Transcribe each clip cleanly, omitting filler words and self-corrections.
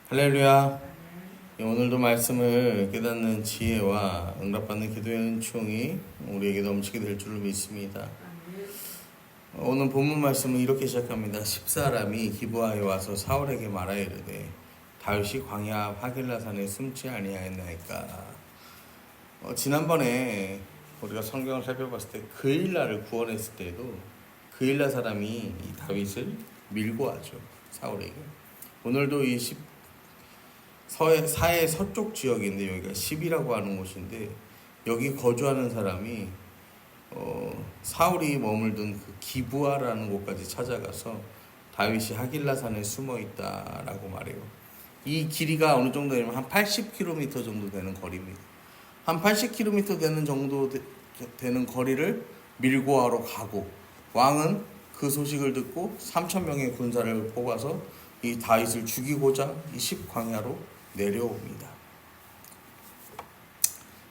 할렐루야. 오늘도 말씀을 깨닫는 지혜와 응답받는 기도의 은총이 우리에게 넘치게 될 줄을 믿습니다. 오늘 본문 말씀은 이렇게 시작합니다. 10사람이 기브아에 와서 사울에게 말하여 이르되 다윗이 광야 하길라산에 숨지 아니하였나이까. 지난번에 우리가 성경을 살펴봤을 때 그일라를 구원했을 때도 그일라 사람이 이 다윗을 밀고 와죠. 사울에게. 오늘도 이 사해 서쪽 지역인데 여기가 10이라고 하는 곳인데 여기 거주하는 사람이 사울이 머물던 그 기브아라는 곳까지 찾아가서 다윗이 하길라산에 숨어 있다라고 말해요. 이 길이가 어느 정도 되면 한 80km 정도 되는 거리입니다. 한 80km 되는 정도 되는 거리를 밀고 하러 가고 왕은 그 소식을 듣고 3,000명의 군사를 뽑아서 이 다윗을 죽이고자 이 10광야로 내려옵니다.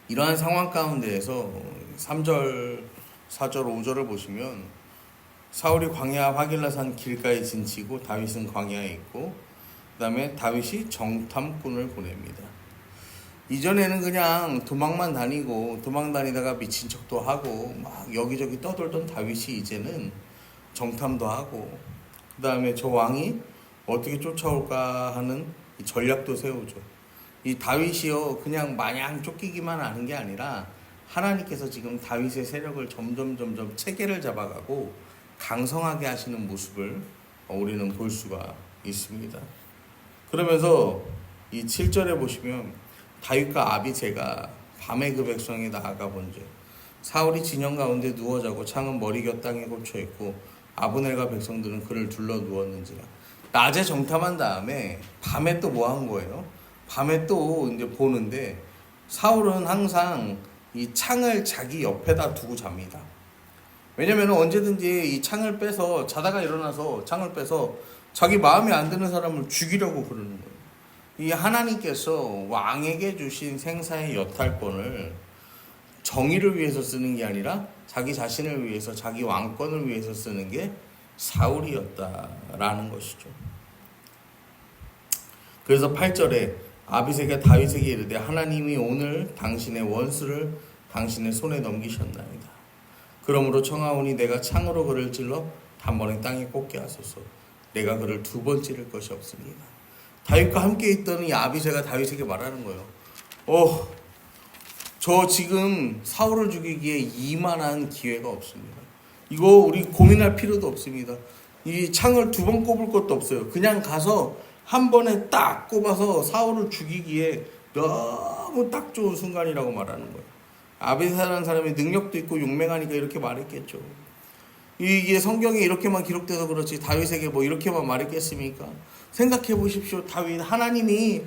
이러한 상황 가운데에서 3절, 4절, 5절을 보시면 사울이 광야 하길라산 길가에 진치고 다윗은 광야에 있고 그 다음에 다윗이 정탐꾼을 보냅니다. 이전에는 그냥 도망만 다니고 도망 다니다가 미친 척도 하고 막 여기저기 떠돌던 다윗이 이제는 정탐도 하고 그 다음에 저 왕이 어떻게 쫓아올까 하는 이 전략도 세우죠. 이 다윗이요 그냥 마냥 쫓기기만 하는 게 아니라 하나님께서 지금 다윗의 세력을 점점 체계를 잡아가고 강성하게 하시는 모습을 우리는 볼 수가 있습니다. 그러면서 이 7절에 보시면 다윗과 아비새가 밤에 그 백성에 나아가 본즉 사울이 진영 가운데 누워 자고 창은 머리 곁 땅에 꽂혀 있고 아브넬과 백성들은 그를 둘러 누웠는지라. 낮에 정탐한 다음에 밤에 또 뭐 한 거예요? 밤에 또 이제 보는데 사울은 항상 이 창을 자기 옆에다 두고 잡니다. 왜냐면 언제든지 이 창을 빼서 자다가 일어나서 창을 빼서 자기 마음에 안 드는 사람을 죽이려고 그러는 거예요. 이 하나님께서 왕에게 주신 생사의 여탈권을 정의를 위해서 쓰는 게 아니라 자기 자신을 위해서 자기 왕권을 위해서 쓰는 게 사울이었다라는 것이죠. 그래서 8절에 아비새가 다윗에게 이르되 하나님이 오늘 당신의 원수를 당신의 손에 넘기셨나이다. 그러므로 청하오니 내가 창으로 그를 찔러 단번에 땅에 꽂게 하소서. 내가 그를 두 번 찌를 것이 없습니다. 다윗과 함께 있던 이 아비새가 다윗에게 말하는 거예요. 저 지금 사울을 죽이기에 이만한 기회가 없습니다. 이거 우리 고민할 필요도 없습니다. 이 창을 두 번 꼽을 것도 없어요. 그냥 가서 한 번에 딱 꼽아서 사울을 죽이기에 너무 딱 좋은 순간이라고 말하는 거예요. 아비새라는 사람이 능력도 있고 용맹하니까 이렇게 말했겠죠. 이게 성경에 이렇게만 기록돼서 그렇지 다윗에게 뭐 이렇게만 말했겠습니까? 생각해 보십시오. 다윗, 하나님이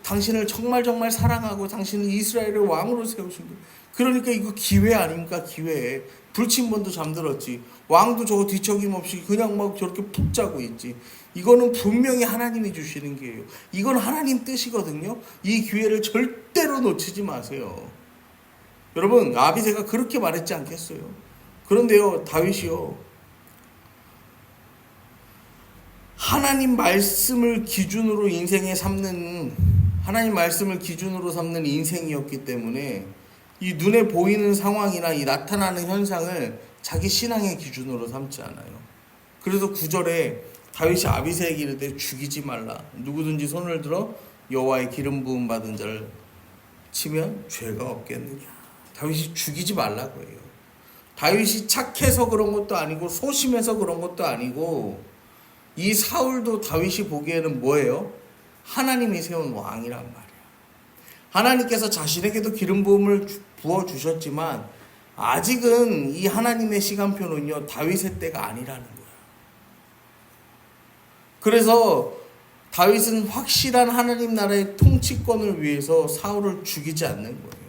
당신을 정말 사랑하고 당신을 이스라엘의 왕으로 세우신 거예요. 그러니까 이거 기회 아닙니까? 기회. 불침번도 잠들었지. 왕도 저거 뒤척임 없이 그냥 막 저렇게 푹 자고 있지. 이거는 분명히 하나님이 주시는 기회예요. 이건 하나님 뜻이거든요. 이 기회를 절대로 놓치지 마세요. 여러분, 아비새가 그렇게 말했지 않겠어요? 그런데요, 다윗이요, 하나님 말씀을 기준으로 하나님 말씀을 기준으로 삼는 인생이었기 때문에 이 눈에 보이는 상황이나 이 나타나는 현상을 자기 신앙의 기준으로 삼지 않아요. 그래서 9절에 다윗이 아비새에게 이르되 죽이지 말라. 누구든지 손을 들어 여호와의 기름 부음 받은 자를 치면 죄가 없겠느냐. 다윗이 죽이지 말라고 해요. 다윗이 착해서 그런 것도 아니고 소심해서 그런 것도 아니고 이 사울도 다윗이 보기에는 뭐예요? 하나님이 세운 왕이란 말이에요. 하나님께서 자신에게도 기름 부음을 부어주셨지만 아직은 이 하나님의 시간표는요 다윗의 때가 아니라는 거예요. 그래서 다윗은 확실한 하나님 나라의 통치권을 위해서 사울을 죽이지 않는 거예요.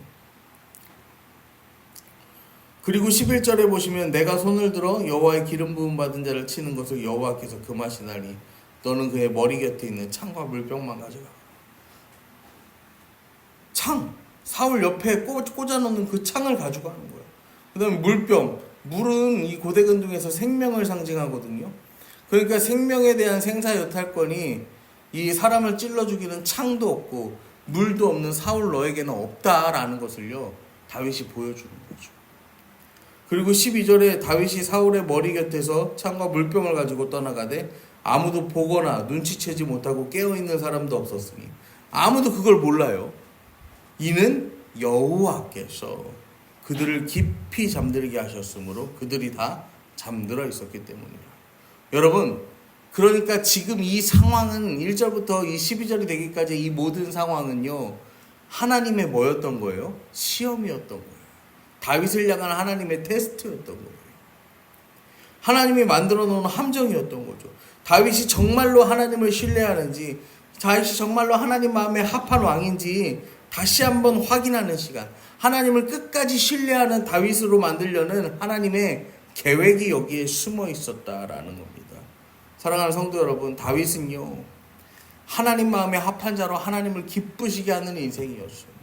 그리고 11절에 보시면 내가 손을 들어 여호와의 기름 부음 받은 자를 치는 것을 여호와께서 금하시나니 너는 그의 머리 곁에 있는 창과 물병만 가져가. 창, 사울 옆에 꽂아놓는 그 창을 가지고 가는 거예요. 그 다음에 물병, 물은 이 고대 근동에서 생명을 상징하거든요. 그러니까 생명에 대한 생사 여탈권이 이 사람을 찔러 죽이는 창도 없고 물도 없는 사울 너에게는 없다라는 것을요 다윗이 보여주는 거죠. 그리고 12절에 다윗이 사울의 머리 곁에서 창과 물병을 가지고 떠나가되 아무도 보거나 눈치채지 못하고 깨어있는 사람도 없었으니 아무도 그걸 몰라요. 이는 여호와께서 그들을 깊이 잠들게 하셨으므로 그들이 다 잠들어 있었기 때문이라. 여러분, 그러니까 지금 이 상황은 1절부터 이 12절이 되기까지 이 모든 상황은요 하나님의 뭐였던 거예요? 시험이었던 거예요. 다윗을 향한 하나님의 테스트였던 거예요. 하나님이 만들어 놓은 함정이었던 거죠. 다윗이 정말로 하나님을 신뢰하는지, 다윗이 정말로 하나님 마음에 합한 왕인지 다시 한번 확인하는 시간, 하나님을 끝까지 신뢰하는 다윗으로 만들려는 하나님의 계획이 여기에 숨어 있었다라는 겁니다. 사랑하는 성도 여러분, 다윗은요 하나님 마음에 합한 자로 하나님을 기쁘시게 하는 인생이었어요.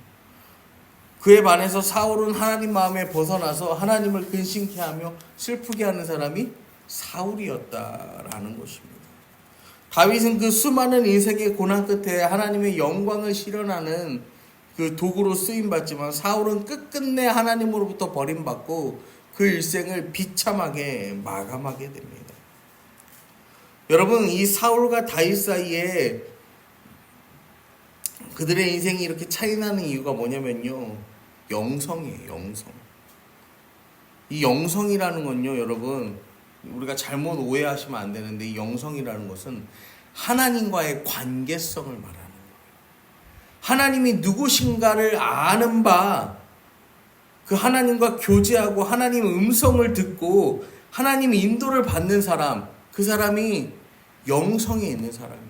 그에 반해서 사울은 하나님 마음에 벗어나서 하나님을 근심케 하며 슬프게 하는 사람이 사울이었다라는 것입니다. 다윗은 그 수많은 인생의 고난 끝에 하나님의 영광을 실현하는 그 도구로 쓰임받지만 사울은 끝끝내 하나님으로부터 버림받고 그 일생을 비참하게 마감하게 됩니다. 여러분, 이 사울과 다윗 사이에 그들의 인생이 이렇게 차이나는 이유가 뭐냐면요, 영성이에요. 영성. 이 영성이라는 건요, 여러분, 우리가 잘못 오해하시면 안 되는데, 이 영성이라는 것은 하나님과의 관계성을 말하는 거예요. 하나님이 누구신가를 아는 바, 그 하나님과 교제하고 하나님 음성을 듣고 하나님 인도를 받는 사람, 그 사람이 영성에 있는 사람이에요.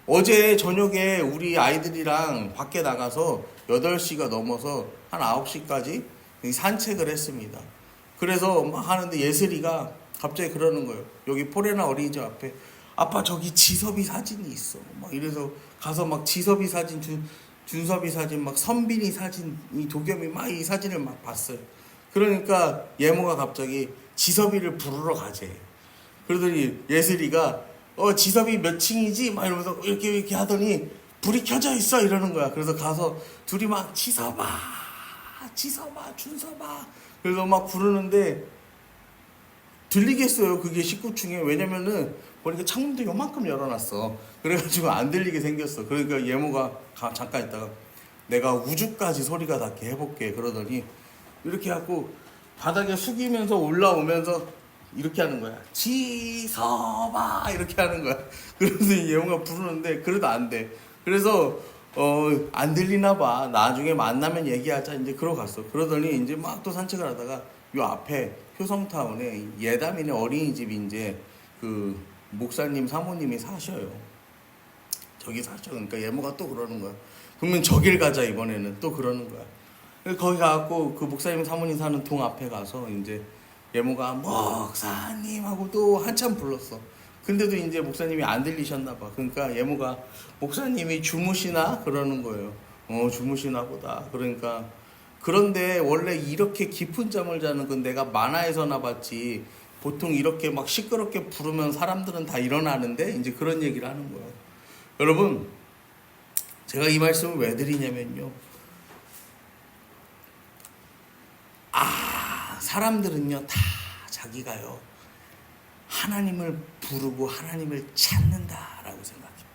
어제 저녁에 우리 아이들이랑 밖에 나가서 8시가 넘어서 한 9시까지 산책을 했습니다. 그래서 막 하는데 예슬이가 갑자기 그러는 거예요. 여기 포레나 어린이집 앞에 아빠 저기 지섭이 사진이 있어. 막 이래서 가서 막 지섭이 사진, 준섭이 사진, 막 선빈이 사진, 이 도겸이 막 이 사진을 막 봤어요. 그러니까 예모가 갑자기 지섭이를 부르러 가재. 그러더니 예슬이가 지섭이 몇 층이지? 막 이러면서 이렇게 하더니 불이 켜져 있어 이러는 거야. 그래서 가서 둘이 막 지섭아, 준섭아. 그래서 막 부르는데 들리겠어요. 그게 19층에. 왜냐면은 보니까 창문도 요만큼 열어놨어. 그래가지고 안 들리게 생겼어. 그러니까 예모가 잠깐 있다가 내가 우주까지 소리가 닿게 해볼게. 그러더니 이렇게 하고 바닥에 숙이면서 올라오면서 이렇게 하는 거야. 지섭아 이렇게 하는 거야. 그래서 예모가 부르는데 그래도 안 돼. 그래서 안 들리나 봐. 나중에 만나면 얘기하자. 이제 그러고 갔어. 그러더니 이제 막 또 산책을 하다가 요 앞에 효성타운에 예담이네 어린이집이 이제 그 목사님 사모님이 사셔요. 저기 사셔. 그러니까 예모가 또 그러는 거야. 그러면 저길 가자 이번에는. 또 그러는 거야. 거기 가갖고 그 목사님 사모님 사는 동 앞에 가서 이제 예모가 목사님 하고 또 한참 불렀어. 근데도 이제 목사님이 안 들리셨나 봐. 그러니까 예모가 목사님이 주무시나? 그러는 거예요. 주무시나 보다. 그러니까 그런데 원래 이렇게 깊은 잠을 자는 건 내가 만화에서나 봤지 보통 이렇게 막 시끄럽게 부르면 사람들은 다 일어나는데 이제 그런 얘기를 하는 거예요. 여러분, 제가 이 말씀을 왜 드리냐면요, 사람들은요 다 자기가요 하나님을 부르고 하나님을 찾는다라고 생각해요.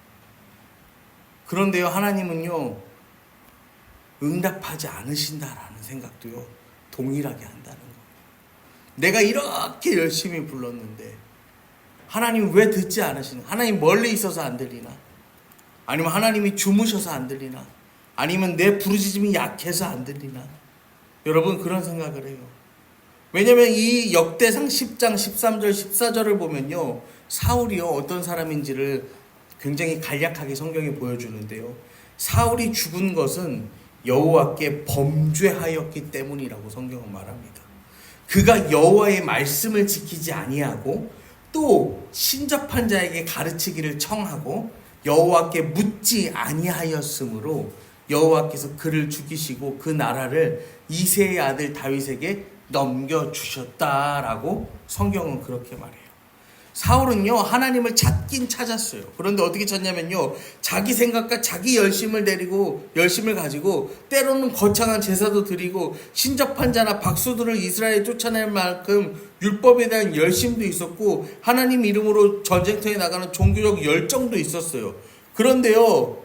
그런데요 하나님은요 응답하지 않으신다라는 생각도요 동일하게 한다는 거예요. 내가 이렇게 열심히 불렀는데 하나님 왜 듣지 않으시나? 하나님 멀리 있어서 안 들리나? 아니면 하나님이 주무셔서 안 들리나? 아니면 내 부르짖음이 약해서 안 들리나? 여러분 그런 생각을 해요. 왜냐면 이 역대상 10장 13절 14절을 보면요 사울이요 어떤 사람인지를 굉장히 간략하게 성경이 보여주는데요, 사울이 죽은 것은 여호와께 범죄하였기 때문이라고 성경은 말합니다. 그가 여호와의 말씀을 지키지 아니하고 또 신접한 자에게 가르치기를 청하고 여호와께 묻지 아니하였으므로 여호와께서 그를 죽이시고 그 나라를 이새의 아들 다윗에게 넘겨주셨다라고 성경은 그렇게 말해요. 사울은요, 하나님을 찾긴 찾았어요. 그런데 어떻게 찾냐면요, 자기 생각과 자기 열심을 가지고, 때로는 거창한 제사도 드리고, 신접한 자나 박수들을 이스라엘에 쫓아낼 만큼 율법에 대한 열심도 있었고, 하나님 이름으로 전쟁터에 나가는 종교적 열정도 있었어요. 그런데요,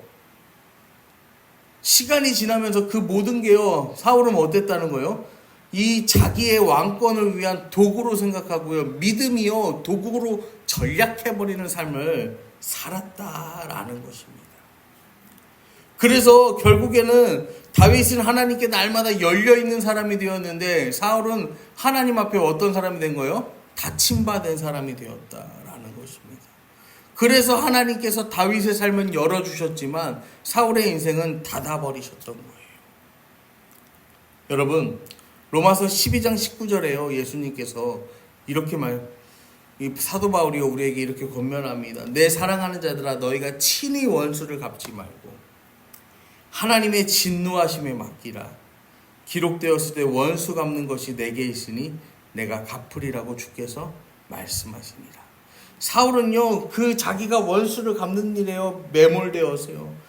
시간이 지나면서 그 모든 게요, 사울은 어땠다는 거예요? 이 자기의 왕권을 위한 도구로 생각하고요, 믿음이요, 도구로 전략해버리는 삶을 살았다라는 것입니다. 그래서 결국에는 다윗은 하나님께 날마다 열려있는 사람이 되었는데, 사울은 하나님 앞에 어떤 사람이 된 거예요? 닫힘받은 사람이 되었다라는 것입니다. 그래서 하나님께서 다윗의 삶은 열어주셨지만 사울의 인생은 닫아버리셨던 거예요. 여러분, 로마서 12장 19절에요. 예수님께서 이렇게 이 사도 바울이 우리에게 이렇게 권면합니다. 내 사랑하는 자들아, 너희가 친히 원수를 갚지 말고 하나님의 진노하심에 맡기라. 기록되었을 때 원수 갚는 것이 내게 있으니 내가 갚으리라고 주께서 말씀하시니라. 사울은요, 그 자기가 원수를 갚는 일에요 매몰되어서요,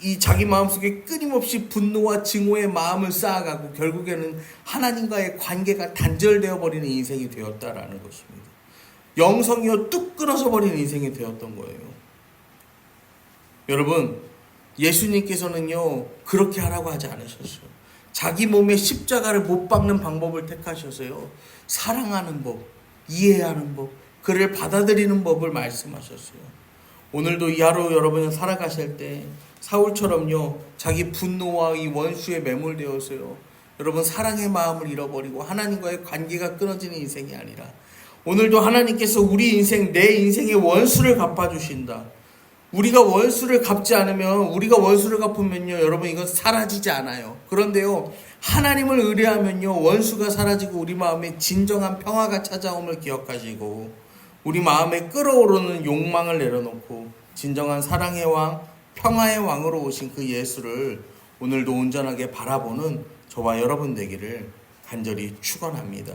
이 자기 마음속에 끊임없이 분노와 증오의 마음을 쌓아가고 결국에는 하나님과의 관계가 단절되어 버리는 인생이 되었다라는 것입니다. 영성이요 뚝 끊어져 버리는 인생이 되었던 거예요. 여러분, 예수님께서는요 그렇게 하라고 하지 않으셨어요. 자기 몸에 십자가를 못 박는 방법을 택하셔서요, 사랑하는 법, 이해하는 법, 그를 받아들이는 법을 말씀하셨어요. 오늘도 이 하루 여러분이 살아가실 때 사울처럼요, 자기 분노와 이 원수에 매몰되어서요, 여러분 사랑의 마음을 잃어버리고 하나님과의 관계가 끊어지는 인생이 아니라, 오늘도 하나님께서 우리 인생, 내 인생의 원수를 갚아주신다. 우리가 원수를 갚지 않으면, 우리가 원수를 갚으면요, 여러분 이건 사라지지 않아요. 그런데요, 하나님을 의뢰하면요, 원수가 사라지고 우리 마음에 진정한 평화가 찾아옴을 기억하시고, 우리 마음에 끓어오르는 욕망을 내려놓고 진정한 사랑의 왕, 평화의 왕으로 오신 그 예수를 오늘도 온전하게 바라보는 저와 여러분 되기를 간절히 축원합니다.